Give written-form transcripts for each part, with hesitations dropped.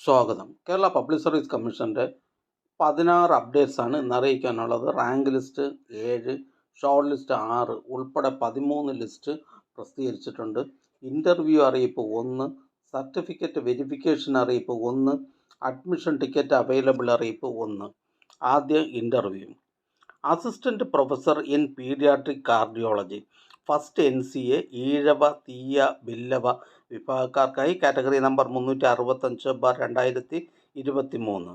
സ്വാഗതം. Kerala public service കമ്മീഷൻ്റെ 16 അപ്ഡേറ്റ്സാണ് ഇന്ന് അറിയിക്കാനുള്ളത്. റാങ്ക് ലിസ്റ്റ് 7, ഷോർട്ട് ലിസ്റ്റ് 6 ഉൾപ്പെടെ 13 ലിസ്റ്റ് പ്രസിദ്ധീകരിച്ചിട്ടുണ്ട്. ഇൻ്റർവ്യൂ അറിയിപ്പ് 1, സർട്ടിഫിക്കറ്റ് വെരിഫിക്കേഷൻ അറിയിപ്പ് 1, അഡ്മിഷൻ ടിക്കറ്റ് അവൈലബിൾ അറിയിപ്പ് 1. ആദ്യം interview. Assistant professor in paediatric cardiology first NCA Ezhava Thiyya Billava വിഭാഗക്കാർക്കായി category number 365/2023.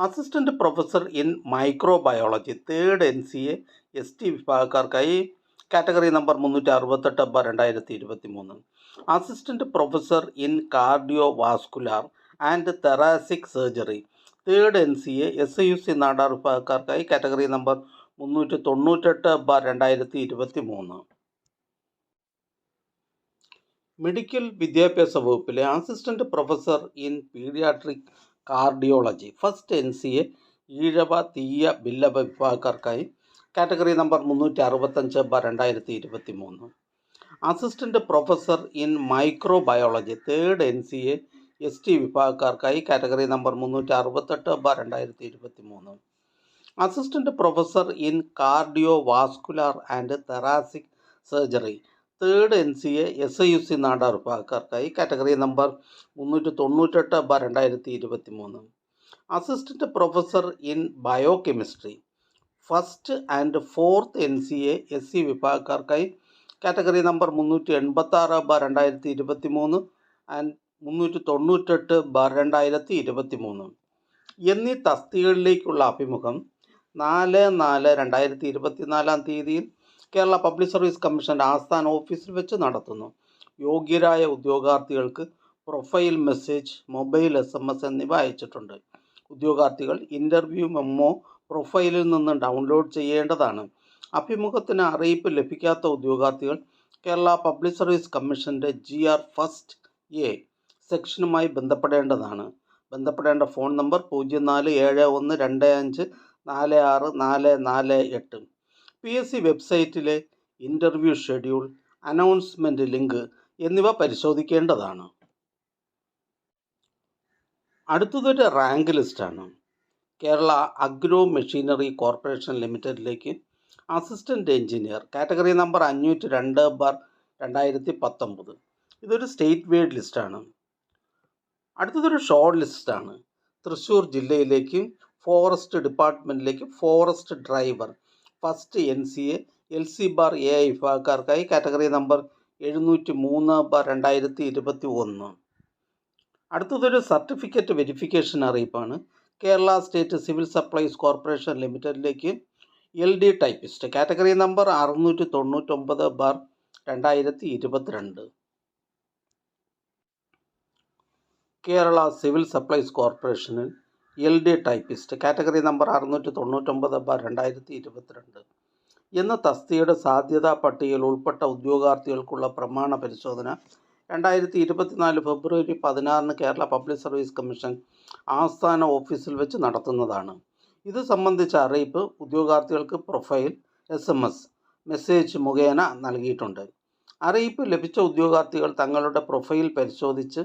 Assistant professor in microbiology third NCA ST വിഭാഗക്കാർക്കായി category number 368/2023. Assistant professor in cardiovascular and thoracic surgery third NCA SUC Nadar വിഭാഗക്കാർക്കായി category number 398/2023. Medical വിദ്യാഭ്യാസ വകുപ്പിലെ assistant professor in paediatric cardiology first NCA Ezhava Thiyya Billava വിഭാഗക്കാർക്കായി category number 365/2023. Assistant professor in microbiology third NCA ST വിഭാഗക്കാർക്കായി category number 368/2023. Assistant professor in cardiovascular and thoracic surgery third NCA SUC Nadar വിഭാഗക്കാർക്കായി category number 398/2023. Assistant professor in biochemistry first and fourth NCA SC വിഭാഗക്കാർക്കായി category number 386/2023 and 398/2023 എന്നീ തസ്തികകളിലേക്കുള്ള അഭിമുഖം 4/4/2024 Kerala public service കമ്മീഷൻ്റെ ആസ്ഥാന ഓഫീസിൽ വെച്ച് നടത്തുന്നു. യോഗ്യരായ ഉദ്യോഗാർത്ഥികൾക്ക് പ്രൊഫൈൽ മെസ്സേജ്, മൊബൈൽ SMS എന്നിവ അയച്ചിട്ടുണ്ട്. ഉദ്യോഗാർത്ഥികൾ ഇൻ്റർവ്യൂ മെമ്മോ പ്രൊഫൈലിൽ നിന്ന് ഡൗൺലോഡ് ചെയ്യേണ്ടതാണ്. അഭിമുഖത്തിന് അറിയിപ്പ് ലഭിക്കാത്ത ഉദ്യോഗാർത്ഥികൾ കേരള പബ്ലിക് സർവീസ് കമ്മീഷൻ്റെ GR ഫസ്റ്റ് A സെക്ഷനുമായി ബന്ധപ്പെടേണ്ടതാണ്. ബന്ധപ്പെടേണ്ട ഫോൺ നമ്പർ 047125464448. PSC വെബ്സൈറ്റിലെ ഇൻ്റർവ്യൂ ഷെഡ്യൂൾ, അനൗൺസ്മെൻറ്റ് ലിങ്ക് എന്നിവ പരിശോധിക്കേണ്ടതാണ്. അടുത്തതൊരു റാങ്ക് ലിസ്റ്റാണ്. കേരള അഗ്രോ മെഷീനറി കോർപ്പറേഷൻ ലിമിറ്റഡിലേക്ക് അസിസ്റ്റൻറ്റ് എഞ്ചിനീയർ കാറ്റഗറി നമ്പർ 502/2019. ഇതൊരു സ്റ്റേറ്റ് വൈഡ് ലിസ്റ്റാണ്. അടുത്തതൊരു ഷോർട്ട് ലിസ്റ്റാണ്. തൃശ്ശൂർ ജില്ലയിലേക്ക് ഫോറസ്റ്റ് ഡിപ്പാർട്ട്മെൻറ്റിലേക്ക് forest driver first NCA LC/AI വിഭാഗക്കാർക്കായി കാറ്റഗറി നമ്പർ 703/2021. അടുത്തതൊരു സർട്ടിഫിക്കറ്റ് വെരിഫിക്കേഷൻ അറിയിപ്പാണ്. Kerala state civil supplies corporation ലിമിറ്റഡിലേക്ക് LD typist category number 699/2022. Kerala civil supplies കോർപ്പറേഷനിൽ LD ടൈപ്പിസ്റ്റ് കാറ്റഗറി നമ്പർ 699/2022 എന്ന തസ്തികയുടെ സാധ്യതാ പട്ടികയിൽ ഉൾപ്പെട്ട ഉദ്യോഗാർത്ഥികൾക്കുള്ള പ്രമാണ പരിശോധന 2024 ഫെബ്രുവരി 16 കേരള പബ്ലിക് സർവീസ് കമ്മീഷൻ ആസ്ഥാന ഓഫീസിൽ വെച്ച് നടത്തുന്നതാണ്. ഇത് സംബന്ധിച്ച അറിയിപ്പ് ഉദ്യോഗാർത്ഥികൾക്ക് പ്രൊഫൈൽ, SMS, മെസ്സേജ് മുഖേന നൽകിയിട്ടുണ്ട്. അറിയിപ്പ് ലഭിച്ച ഉദ്യോഗാർത്ഥികൾ തങ്ങളുടെ പ്രൊഫൈൽ പരിശോധിച്ച്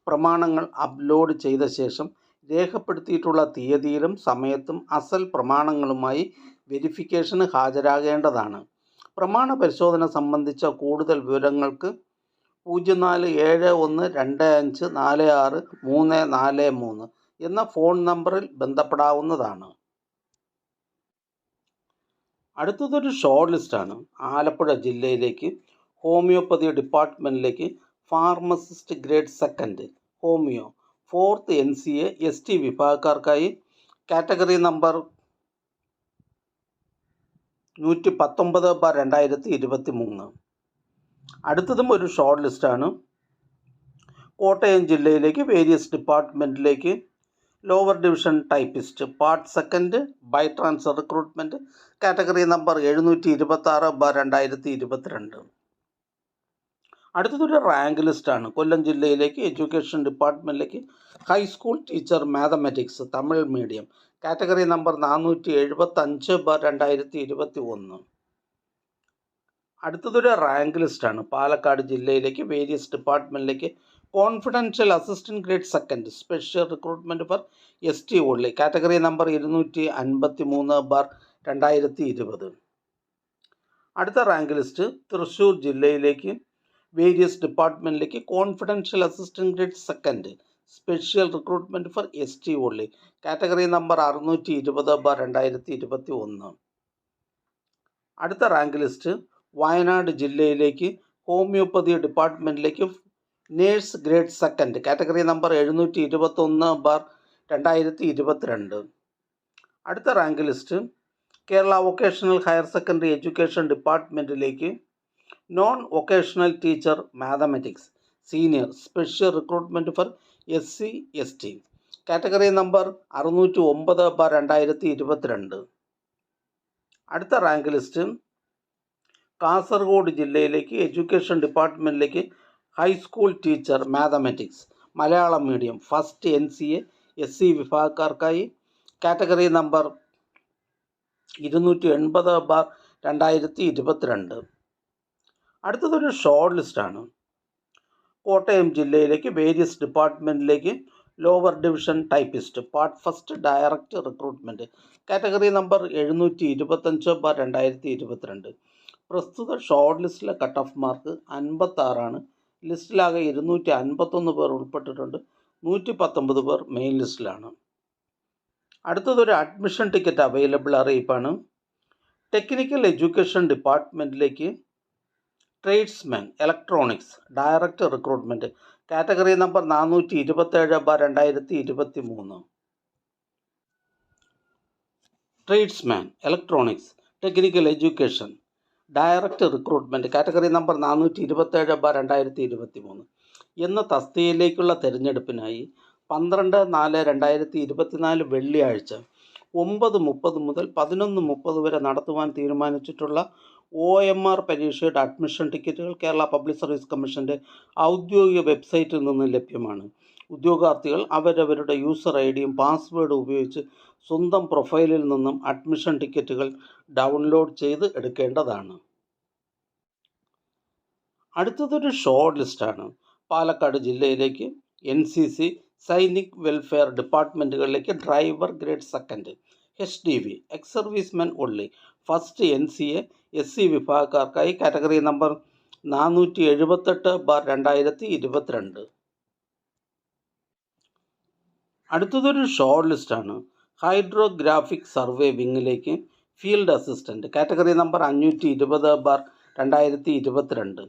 പ്രമാണങ്ങൾ അപ്ലോഡ് ചെയ്ത ശേഷം രേഖപ്പെടുത്തിയിട്ടുള്ള തീയതിയിലും സമയത്തും അസൽ പ്രമാണങ്ങളുമായി വെരിഫിക്കേഷന് ഹാജരാകേണ്ടതാണ്. പ്രമാണ പരിശോധന സംബന്ധിച്ച കൂടുതൽ വിവരങ്ങൾക്ക് 0471254633 എന്ന ഫോൺ നമ്പറിൽ ബന്ധപ്പെടാവുന്നതാണ്. അടുത്തതൊരു ഷോർട്ട് ലിസ്റ്റാണ്. ആലപ്പുഴ ജില്ലയിലേക്ക് ഹോമിയോപ്പതി ഡിപ്പാർട്ട്മെൻറ്റിലേക്ക് pharmacist grade second homoeo fourth NCA ST വിഭാഗക്കാർക്കായി കാറ്റഗറി നമ്പർ 119/2023. അടുത്തതും ഒരു ഷോർട്ട് ലിസ്റ്റാണ്. കോട്ടയം ജില്ലയിലേക്ക് വേരിയസ് ഡിപ്പാർട്ട്മെൻറ്റിലേക്ക് lower division typist part second by transfer recruitment category number 726/2022. അടുത്തതൊരു റാങ്ക് ലിസ്റ്റാണ്. കൊല്ലം ജില്ലയിലേക്ക് എഡ്യൂക്കേഷൻ ഡിപ്പാർട്ട്മെൻറ്റിലേക്ക് high school teacher mathematics Tamil medium category number 475/2021. അടുത്തതൊരു റാങ്ക് ലിസ്റ്റാണ്. പാലക്കാട് ജില്ലയിലേക്ക് വേരിയസ് ഡിപ്പാർട്ട്മെൻറ്റിലേക്ക് confidential assistant grade second special recruitment for ST only, category number 253/2020. അടുത്ത rank list Thrissur ജില്ലയിലേക്ക് വേരിയസ് ഡിപ്പാർട്ട്മെൻറ്റിലേക്ക് confidential assistant grade second special recruitment for ST only, category number 620/2021. അടുത്ത rank list Wayanad ജില്ലയിലേക്ക് homoeopathy ഡിപ്പാർട്ട്മെൻറ്റിലേക്ക് nurse grade second, category number 721/2022. അടുത്ത rank list Kerala vocational higher secondary education ഡിപ്പാർട്ട്മെൻറ്റിലേക്ക് non vocational teacher mathematics senior special recruitment for SC ST, category number 609/2022. അടുത്ത rank list Kasaragod ജില്ലയിലേക്ക് education ഡിപ്പാർട്ട്മെൻറ്റിലേക്ക് high school teacher mathematics Malayalam medium first NCA SC വിഭാഗക്കാർക്കായി, category number 280/2022. അടുത്തതൊരു short ലിസ്റ്റാണ്. കോട്ടയം ജില്ലയിലേക്ക് various ഡിപ്പാർട്ട്മെൻറ്റിലേക്ക് lower division typist part first direct recruitment, category number 725/2022. പ്രസ്തുത short ലിസ്റ്റിലെ കട്ട് ഓഫ് മാർക്ക് 56. ലിസ്റ്റിലാകെ 251 പേർ ഉൾപ്പെട്ടിട്ടുണ്ട്. 119 പേർ മെയിൻ ലിസ്റ്റിലാണ്. അടുത്തതൊരു അഡ്മിഷൻ ടിക്കറ്റ് അവൈലബിൾ അറിയിപ്പാണ്. ടെക്നിക്കൽ എഡ്യൂക്കേഷൻ ഡിപ്പാർട്ട്മെൻറ്റിലേക്ക് tradesman electronics direct recruitment, category number 427/2023. Tradesman electronics technical education direct recruitment, category number 427/2023 എന്ന തസ്തികയിലേക്കുള്ള തിരഞ്ഞെടുപ്പിനായി 12/4/2024 വെള്ളിയാഴ്ച 9:30 മുതൽ 11:30 വരെ നടത്തുവാൻ തീരുമാനിച്ചിട്ടുള്ള OMR പരീക്ഷയുടെ അഡ്മിഷൻ ടിക്കറ്റുകൾ കേരള പബ്ലിക് സർവീസ് കമ്മീഷൻ്റെ ഔദ്യോഗിക വെബ്സൈറ്റിൽ നിന്ന് ലഭ്യമാണ്. ഉദ്യോഗാർത്ഥികൾ അവരവരുടെ യൂസർ IDയും പാസ്വേഡും ഉപയോഗിച്ച് സ്വന്തം പ്രൊഫൈലിൽ നിന്നും അഡ്മിഷൻ ടിക്കറ്റുകൾ ഡൗൺലോഡ് ചെയ്ത് എടുക്കേണ്ടതാണ്. അടുത്തതൊരു ഷോർട്ട് ലിസ്റ്റാണ്. പാലക്കാട് ജില്ലയിലേക്ക് NCC സൈനിക് വെൽഫെയർ ഡിപ്പാർട്ട്മെൻറ്റുകളിലേക്ക് driver grade second HDV ex servicemen only first NCA SC വിഭാഗക്കാർക്കായി, കാറ്റഗറി നമ്പർ 478/2022. അടുത്തതൊരു ഷോർട്ട് ലിസ്റ്റാണ്. ഹൈഡ്രോഗ്രാഫിക് സർവേ വിങ്ങിലേക്ക് ഫീൽഡ് അസിസ്റ്റൻറ്റ്, കാറ്റഗറി നമ്പർ 520/2022.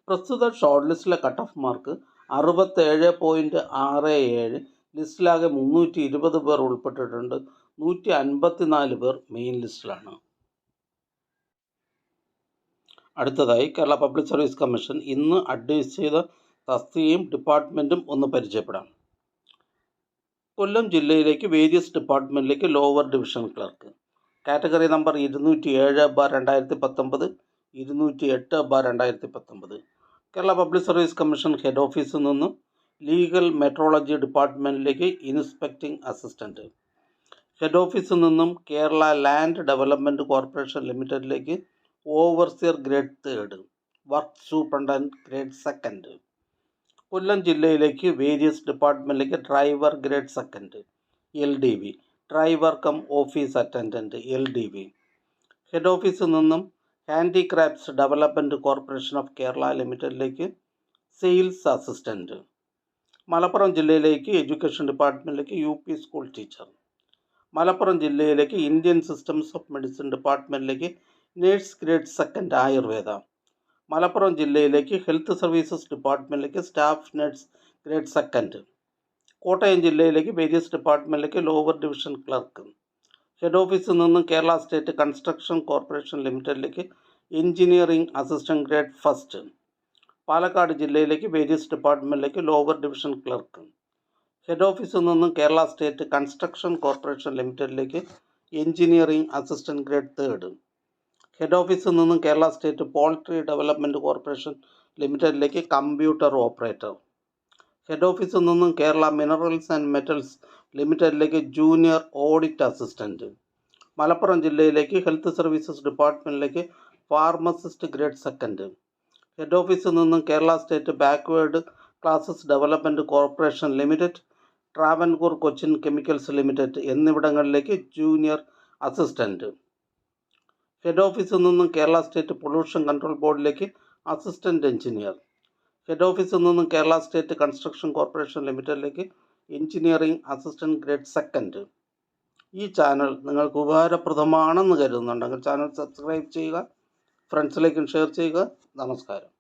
പ്രസ്തുത ഷോർട്ട് ലിസ്റ്റിലെ കട്ട് ഓഫ് മാർക്ക് 67.67. ലിസ്റ്റിലാകെ 320 പേർ ഉൾപ്പെട്ടിട്ടുണ്ട്. 154 പേർ മെയിൻ ലിസ്റ്റിലാണ്. അടുത്തതായി കേരള പബ്ലിക് സർവീസ് കമ്മീഷൻ ഇന്ന് അഡ്വൈസ് ചെയ്ത തസ്തികയും ഡിപ്പാർട്ട്മെൻറ്റും ഒന്ന് പരിചയപ്പെടാം. കൊല്ലം ജില്ലയിലേക്ക് വേരിയസ് ഡിപ്പാർട്ട്മെൻറ്റിലേക്ക് lower division clerk, category number 207/2019, 208/2019. Kerala public service commission head ഓഫീസിൽ നിന്നും ലീഗൽ മെട്രോളജി ഡിപ്പാർട്ട്മെൻറ്റിലേക്ക് ഇൻസ്പെക്ടിംഗ് അസിസ്റ്റൻറ്റ്, ഹെഡ് ഓഫീസിൽ നിന്നും കേരള ലാൻഡ് ഡെവലപ്മെൻറ്റ് കോർപ്പറേഷൻ ലിമിറ്റഡിലേക്ക് overseer grade 3, work superintendent grade second. Kollam ജില്ലയിലേക്ക് വേരിയസ് ഡിപ്പാർട്ട്മെൻറ്റിലേക്ക് driver grade second LDV, driver cum office attendant LDV. Head ഓഫീസിൽ നിന്നും handicrafts development corporation of Kerala ലിമിറ്റഡിലേക്ക് സെയിൽസ് അസിസ്റ്റൻറ്റ്. മലപ്പുറം ജില്ലയിലേക്ക് എഡ്യൂക്കേഷൻ ഡിപ്പാർട്ട്മെൻറ്റിലേക്ക് UP സ്കൂൾ ടീച്ചർ. മലപ്പുറം ജില്ലയിലേക്ക് ഇന്ത്യൻ സിസ്റ്റംസ് ഓഫ് മെഡിസിൻ ഡിപ്പാർട്ട്മെൻറ്റിലേക്ക് nurse grade second Ayurveda. Malappuram ജില്ലയിലേക്ക് ഹെൽത്ത് സർവീസസ് ഡിപ്പാർട്ട്മെൻറ്റിലേക്ക് staff nurse grade second. Kottayam ജില്ലയിലേക്ക് വേരിയസ് ഡിപ്പാർട്ട്മെൻറ്റിലേക്ക് ലോവർ ഡിവിഷൻ ക്ലർക്ക്. ഹെഡ് ഓഫീസിൽ നിന്നും കേരള സ്റ്റേറ്റ് കൺസ്ട്രക്ഷൻ കോർപ്പറേഷൻ ലിമിറ്റഡിലേക്ക് engineering assistant grade first. Palakkad ജില്ലയിലേക്ക് വേരിയസ് ഡിപ്പാർട്ട്മെൻറ്റിലേക്ക് ലോവർ ഡിവിഷൻ ക്ലർക്ക്. ഹെഡ് ഓഫീസിൽ നിന്നും കേരള സ്റ്റേറ്റ് കൺസ്ട്രക്ഷൻ കോർപ്പറേഷൻ ലിമിറ്റഡിലേക്ക് എഞ്ചിനീയറിംഗ് അസിസ്റ്റൻറ്റ് ഗ്രേഡ് 3. ഹെഡ് ഓഫീസിൽ നിന്നും Kerala state poultry development corporation ലിമിറ്റഡിലേക്ക് കമ്പ്യൂട്ടർ ഓപ്പറേറ്റർ. ഹെഡ് ഓഫീസിൽ നിന്നും കേരള മിനറൽസ് ആൻഡ് മെറ്റൽസ് ലിമിറ്റഡിലേക്ക് ജൂനിയർ ഓഡിറ്റ് അസിസ്റ്റൻറ്റ്. മലപ്പുറം ജില്ലയിലേക്ക് ഹെൽത്ത് സർവീസസ് ഡിപ്പാർട്ട്മെൻറ്റിലേക്ക് ഫാർമസിസ്റ്റ് ഗ്രേഡ് സെക്കൻഡ്. ഹെഡ് ഓഫീസിൽ നിന്നും Kerala state backward classes development corporation limited, Travancore Cochin chemicals limited എന്നിവിടങ്ങളിലേക്ക് ജൂനിയർ അസിസ്റ്റൻറ്റ്. ഹെഡ് ഓഫീസിൽ നിന്നും കേരള സ്റ്റേറ്റ് പൊല്യൂഷൻ കൺട്രോൾ ബോർഡിലേക്ക് അസിസ്റ്റൻറ്റ് എഞ്ചിനീയർ. ഹെഡ് ഓഫീസിൽ നിന്നും കേരള സ്റ്റേറ്റ് കൺസ്ട്രക്ഷൻ കോർപ്പറേഷൻ ലിമിറ്റഡിലേക്ക് എഞ്ചിനീയറിംഗ് അസിസ്റ്റൻറ്റ് ഗ്രേഡ് 2. ഈ ചാനൽ നിങ്ങൾക്ക് ഉപകാരപ്രദമാണെന്ന് കരുതുന്നുണ്ടെങ്കിൽ ചാനൽ സബ്സ്ക്രൈബ് ചെയ്യുക, ഫ്രണ്ട്സിലേക്കും ഷെയർ ചെയ്യുക. നമസ്കാരം.